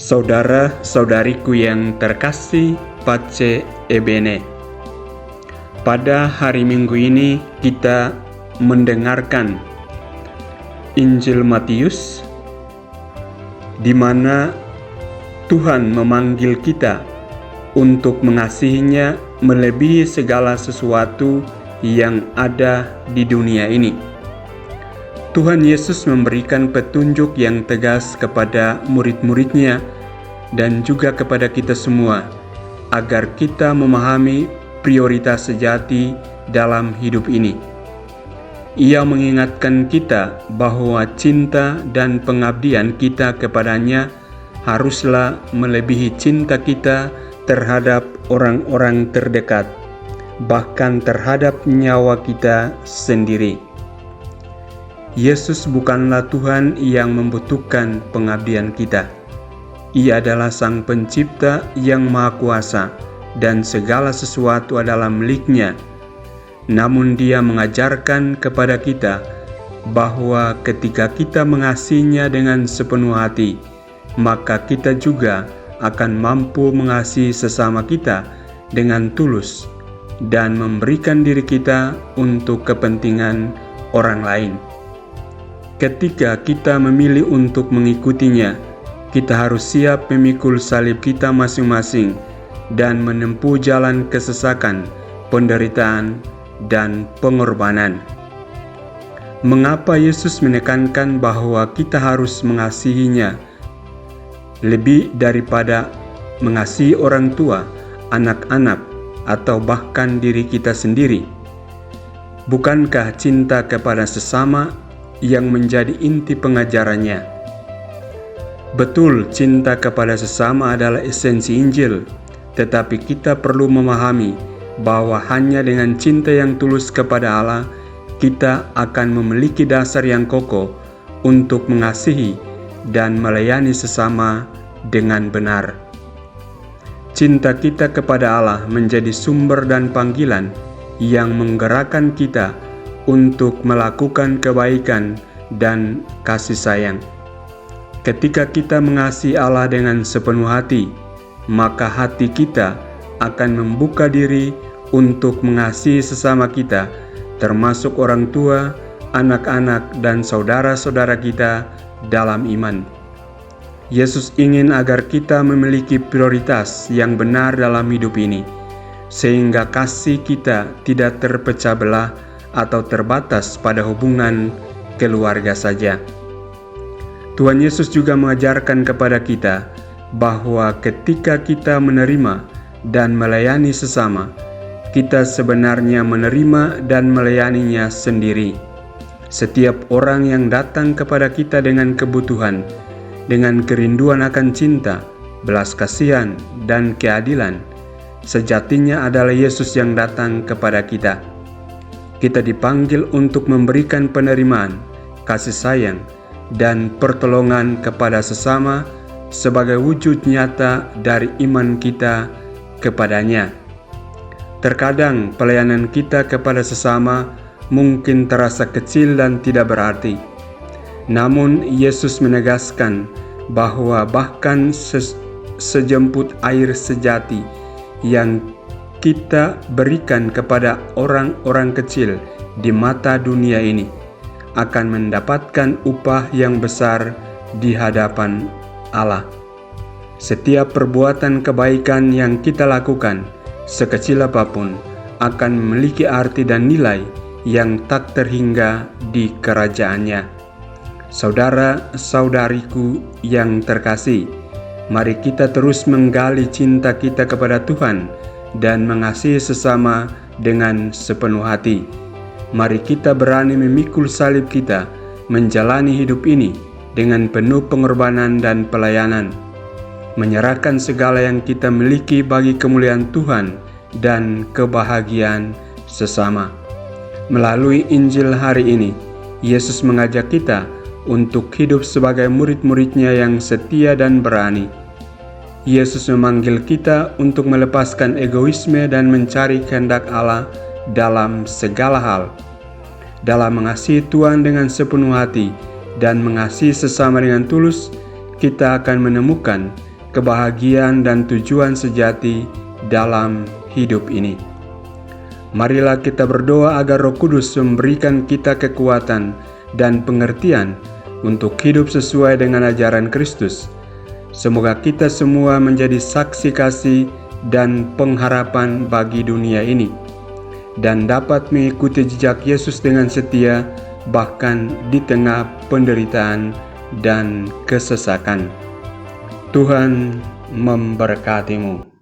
Saudara-saudariku yang terkasih, Pace Ebene. Pada hari Minggu ini kita mendengarkan Injil Matius, di mana Tuhan memanggil kita untuk mengasihinya melebihi segala sesuatu yang ada di dunia ini. Tuhan Yesus memberikan petunjuk yang tegas kepada murid-muridnya dan juga kepada kita semua, agar kita memahami prioritas sejati dalam hidup ini. Ia mengingatkan kita bahwa cinta dan pengabdian kita kepadanya haruslah melebihi cinta kita terhadap orang-orang terdekat, bahkan terhadap nyawa kita sendiri. Yesus bukanlah Tuhan yang membutuhkan pengabdian kita. Ia adalah Sang Pencipta yang Maha Kuasa, dan segala sesuatu adalah milik-Nya. Namun Dia mengajarkan kepada kita bahwa ketika kita mengasihinya dengan sepenuh hati, maka kita juga akan mampu mengasihi sesama kita dengan tulus dan memberikan diri kita untuk kepentingan orang lain. Ketika kita memilih untuk mengikutinya, kita harus siap memikul salib kita masing-masing dan menempuh jalan kesesakan, penderitaan, dan pengorbanan. Mengapa Yesus menekankan bahwa kita harus mengasihinya lebih daripada mengasihi orang tua, anak-anak, atau bahkan diri kita sendiri? Bukankah cinta kepada sesama yang menjadi inti pengajarannya? Betul, cinta kepada sesama adalah esensi Injil, tetapi kita perlu memahami bahwa hanya dengan cinta yang tulus kepada Allah, kita akan memiliki dasar yang kokoh untuk mengasihi dan melayani sesama dengan benar. Cinta kita kepada Allah menjadi sumber dan panggilan yang menggerakkan kita untuk melakukan kebaikan dan kasih sayang. Ketika kita mengasihi Allah dengan sepenuh hati, maka hati kita akan membuka diri untuk mengasihi sesama kita, termasuk orang tua, anak-anak, dan saudara-saudara kita dalam iman. Yesus ingin agar kita memiliki prioritas yang benar dalam hidup ini, sehingga kasih kita tidak terpecah belah atau terbatas pada hubungan keluarga saja. Tuhan Yesus juga mengajarkan kepada kita bahwa ketika kita menerima dan melayani sesama, kita sebenarnya menerima dan melayaninya sendiri. Setiap orang yang datang kepada kita dengan kebutuhan, dengan kerinduan akan cinta, belas kasihan, dan keadilan, sejatinya adalah Yesus yang datang kepada kita. Kita dipanggil untuk memberikan penerimaan, kasih sayang, dan pertolongan kepada sesama sebagai wujud nyata dari iman kita kepadanya. Terkadang pelayanan kita kepada sesama mungkin terasa kecil dan tidak berarti. Namun Yesus menegaskan bahwa bahkan sejemput air sejati yang kita berikan kepada orang-orang kecil di mata dunia ini akan mendapatkan upah yang besar di hadapan Allah. Setiap perbuatan kebaikan yang kita lakukan, sekecil apapun, akan memiliki arti dan nilai yang tak terhingga di kerajaannya. Saudara-saudariku yang terkasih, mari kita terus menggali cinta kita kepada Tuhan dan mengasihi sesama dengan sepenuh hati. Mari kita berani memikul salib kita, menjalani hidup ini dengan penuh pengorbanan dan pelayanan, menyerahkan segala yang kita miliki bagi kemuliaan Tuhan dan kebahagiaan sesama. Melalui Injil hari ini, Yesus mengajak kita untuk hidup sebagai murid-murid-Nya yang setia dan berani. Yesus memanggil kita untuk melepaskan egoisme dan mencari kehendak Allah dalam segala hal. Dalam mengasihi Tuhan dengan sepenuh hati dan mengasihi sesama dengan tulus, kita akan menemukan kebahagiaan dan tujuan sejati dalam hidup ini. Marilah kita berdoa agar Roh Kudus memberikan kita kekuatan dan pengertian untuk hidup sesuai dengan ajaran Kristus. Semoga kita semua menjadi saksi kasih dan pengharapan bagi dunia ini, dan dapat mengikuti jejak Yesus dengan setia, bahkan di tengah penderitaan dan kesesakan. Tuhan memberkatimu.